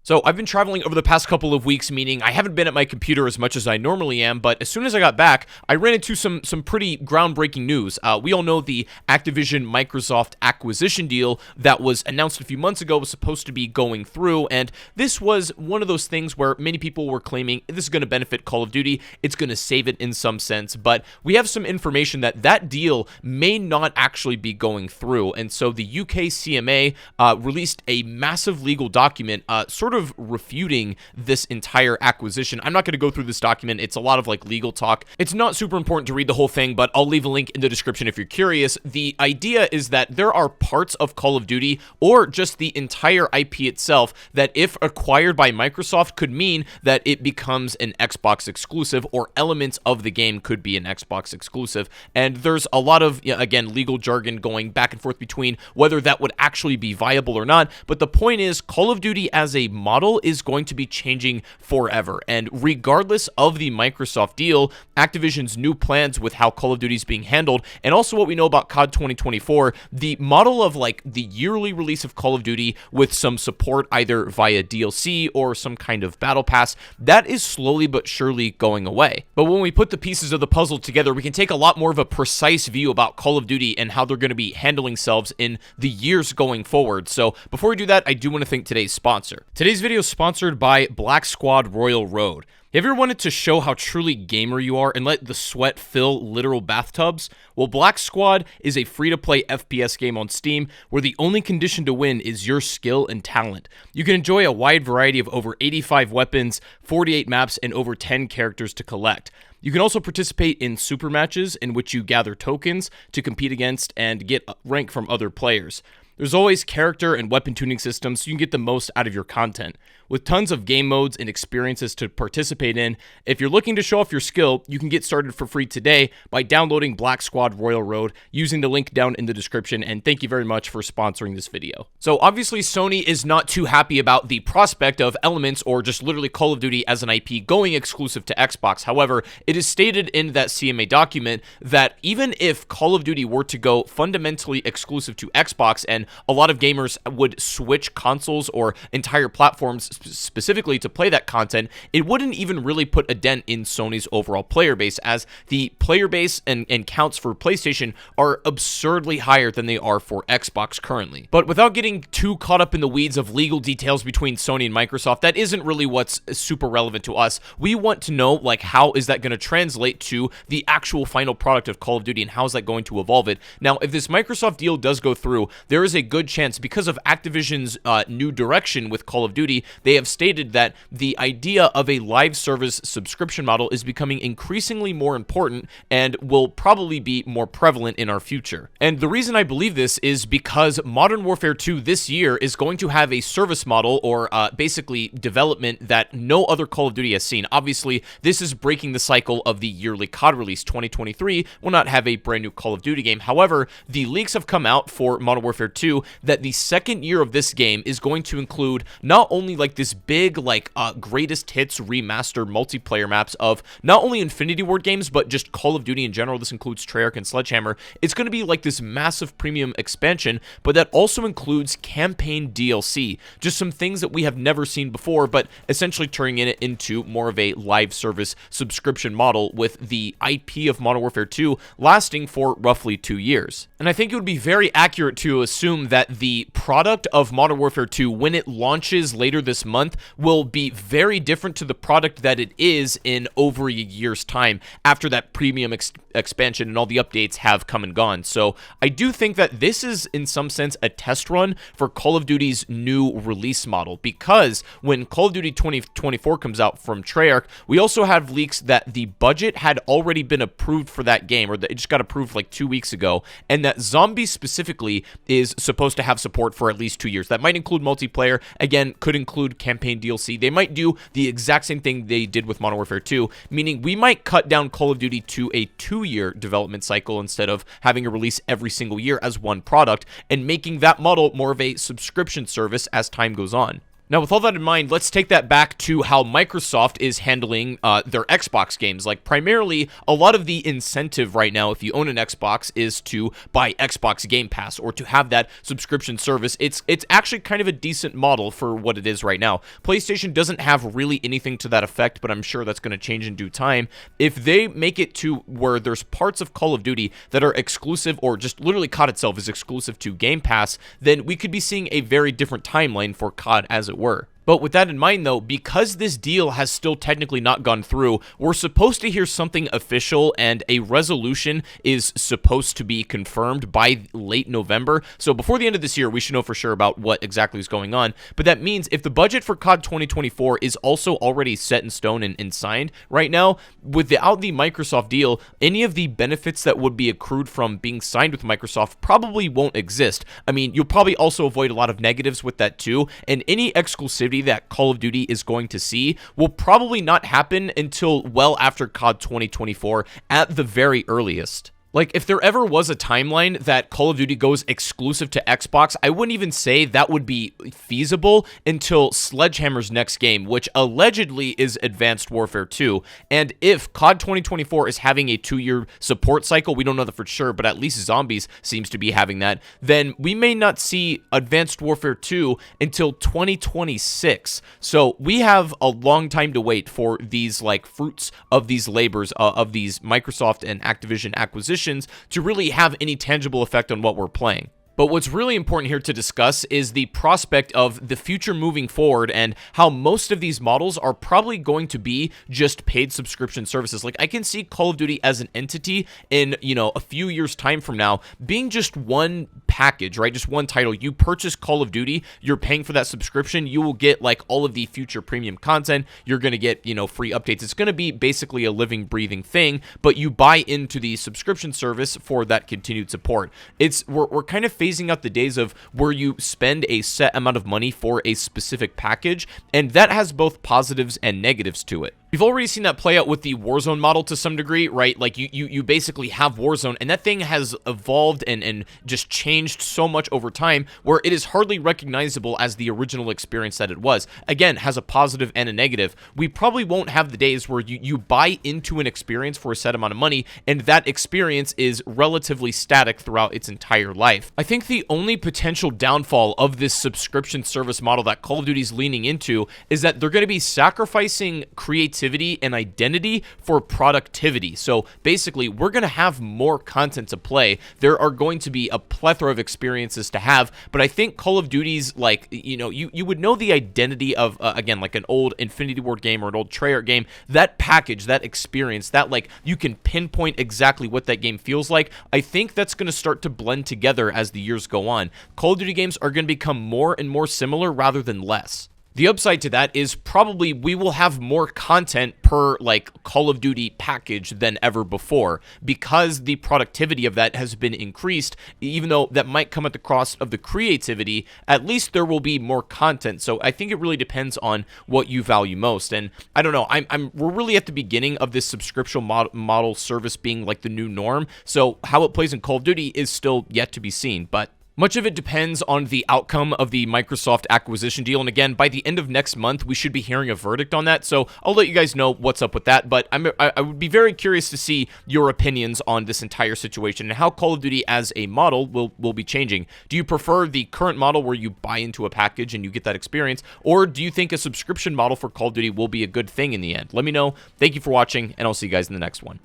So I've been traveling over the past couple of weeks, meaning I haven't been at my computer as much as I normally am, but as soon as I got back, I ran into some pretty groundbreaking news. We all know the Activision Microsoft acquisition deal that was announced a few months ago was supposed to be going through, and this was one of those things where many people were claiming this is going to benefit Call of Duty, it's going to save it in some sense, but we have some information that that deal may not actually be going through, and so the UK CMA released a massive legal document sort of refuting this entire acquisition. I'm not going to go through this document. It's a lot of like legal talk. It's not super important to read the whole thing, but I'll leave a link in the description if you're curious. The idea is that there are parts of Call of Duty or just the entire IP itself that if acquired by Microsoft could mean that it becomes an Xbox exclusive, or elements of the game could be an Xbox exclusive. And there's a lot of, again, legal jargon going back and forth between whether that would actually be viable or not. But the point is, Call of Duty as a model is going to be changing forever, and regardless of the Microsoft deal, Activision's new plans with how Call of Duty is being handled, and also what we know about COD 2024, the model of like the yearly release of Call of Duty with some support either via DLC or some kind of battle pass, that is slowly but surely going away. But when we put the pieces of the puzzle together, we can take a lot more of a precise view about Call of Duty and how they're going to be handling themselves in the years going forward. So before we do that, I do want to thank today's sponsor. Today's video is sponsored by Black Squad Royal Road. Have you ever wanted to show how truly gamer you are and let the sweat fill literal bathtubs? Well, Black Squad is a free-to-play FPS game on Steam where the only condition to win is your skill and talent. You can enjoy a wide variety of over 85 weapons, 48 maps, and over 10 characters to collect. You can also participate in super matches in which you gather tokens to compete against and get rank from other players. There's always character and weapon tuning systems so you can get the most out of your content. With tons of game modes and experiences to participate in, if you're looking to show off your skill, you can get started for free today by downloading Black Squad Royal Road using the link down in the description, and thank you very much for sponsoring this video. So obviously Sony is not too happy about the prospect of Elements or just literally Call of Duty as an IP going exclusive to Xbox. However, it is stated in that CMA document that even if Call of Duty were to go fundamentally exclusive to Xbox and a lot of gamers would switch consoles or entire platforms specifically to play that content, it wouldn't even really put a dent in Sony's overall player base, as the player base and counts for PlayStation are absurdly higher than they are for Xbox currently. But without getting too caught up in the weeds of legal details between Sony and Microsoft, that isn't really what's super relevant to us. We want to know, like, how is that going to translate to the actual final product of Call of Duty, and how is that going to evolve it? Now, if this Microsoft deal does go through, there is a good chance, because of Activision's new direction with Call of Duty, they have stated that the idea of a live service subscription model is becoming increasingly more important and will probably be more prevalent in our future. And the reason I believe this is because Modern Warfare 2 this year is going to have a service model, or basically development, that no other Call of Duty has seen. Obviously, this is breaking the cycle of the yearly COD release. 2023 will not have a brand new Call of Duty game. However, the leaks have come out for Modern Warfare 2 that the second year of this game is going to include not only like this big like greatest hits remaster multiplayer maps of not only Infinity Ward games but just Call of Duty in general. This includes Treyarch and Sledgehammer. It's going to be like this massive premium expansion, but that also includes campaign DLC, just some things that we have never seen before, but essentially turning it into more of a live service subscription model, with the IP of Modern Warfare 2 lasting for roughly 2 years. And I think it would be very accurate to assume that the product of Modern Warfare 2, when it launches later this month, will be very different to the product that it is in over a year's time after that premium expansion and all the updates have come and gone. So I do think that this is in some sense a test run for Call of Duty's new release model, because when Call of Duty 2024 comes out from Treyarch, we also have leaks that the budget had already been approved for that game, or that it just got approved like 2 weeks ago, and that Zombies specifically is supposed to have support for at least 2 years. That might include multiplayer, again, could include campaign DLC. They might do the exact same thing they did with Modern Warfare 2, meaning we might cut down Call of Duty to a 2-year development cycle instead of having a release every single year as one product, and making that model more of a subscription service as time goes on. Now, with all that in mind, let's take that back to how Microsoft is handling their Xbox games. Like, primarily, a lot of the incentive right now, if you own an Xbox, is to buy Xbox Game Pass or to have that subscription service. It's actually kind of a decent model for what it is right now. PlayStation doesn't have really anything to that effect, but I'm sure that's going to change in due time. If they make it to where there's parts of Call of Duty that are exclusive or just literally COD itself is exclusive to Game Pass, then we could be seeing a very different timeline for COD as it were. But with that in mind, though, because this deal has still technically not gone through, we're supposed to hear something official, and a resolution is supposed to be confirmed by late November. So before the end of this year, we should know for sure about what exactly is going on. But that means if the budget for COD 2024 is also already set in stone and signed right now, without the Microsoft deal, any of the benefits that would be accrued from being signed with Microsoft probably won't exist. I mean, you'll probably also avoid a lot of negatives with that too, and any exclusivity that Call of Duty is going to see will probably not happen until well after COD 2024 at the very earliest. Like, if there ever was a timeline that Call of Duty goes exclusive to Xbox, I wouldn't even say that would be feasible until Sledgehammer's next game, which allegedly is Advanced Warfare 2. And if COD 2024 is having a 2-year support cycle, we don't know that for sure, but at least Zombies seems to be having that, then we may not see Advanced Warfare 2 until 2026. So we have a long time to wait for these, like, fruits of these labors, of these Microsoft and Activision acquisitions to really have any tangible effect on what we're playing. But what's really important here to discuss is the prospect of the future moving forward and how most of these models are probably going to be just paid subscription services. Like, I can see Call of Duty as an entity in, a few years' time from now being just one package, right? Just one title. You purchase Call of Duty, you're paying for that subscription, you will get, like, all of the future premium content, you're going to get, free updates. It's going to be basically a living, breathing thing, but you buy into the subscription service for that continued support. We're kind of phasing out the days of where you spend a set amount of money for a specific package, and that has both positives and negatives to it. We've already seen that play out with the Warzone model to some degree, right? Like, you basically have Warzone, and that thing has evolved and just changed so much over time where it is hardly recognizable as the original experience that it was. Again, has a positive and a negative. We probably won't have the days where you buy into an experience for a set amount of money, and that experience is relatively static throughout its entire life. I think the only potential downfall of this subscription service model that Call of Duty is leaning into is that they're going to be sacrificing creativity and identity for productivity. So basically, we're going to have more content to play. There are going to be a plethora of experiences to have, but I think Call of Duty's, like, you would know the identity of, again, like an old Infinity Ward game or an old Treyarch game, that package, that experience, that, like, you can pinpoint exactly what that game feels like. I think that's going to start to blend together as the years go on. Call of Duty games are going to become more and more similar rather than less. The upside to that is probably we will have more content per, like, Call of Duty package than ever before, because the productivity of that has been increased. Even though that might come at the cost of the creativity, at least there will be more content. So I think it really depends on what you value most. And I don't know, we're really at the beginning of this subscription model service being like the new norm. So how it plays in Call of Duty is still yet to be seen, but much of it depends on the outcome of the Microsoft acquisition deal, and again, by the end of next month, we should be hearing a verdict on that, so I'll let you guys know what's up with that, but I would be very curious to see your opinions on this entire situation and how Call of Duty as a model will be changing. Do you prefer the current model where you buy into a package and you get that experience, or do you think a subscription model for Call of Duty will be a good thing in the end? Let me know. Thank you for watching, and I'll see you guys in the next one.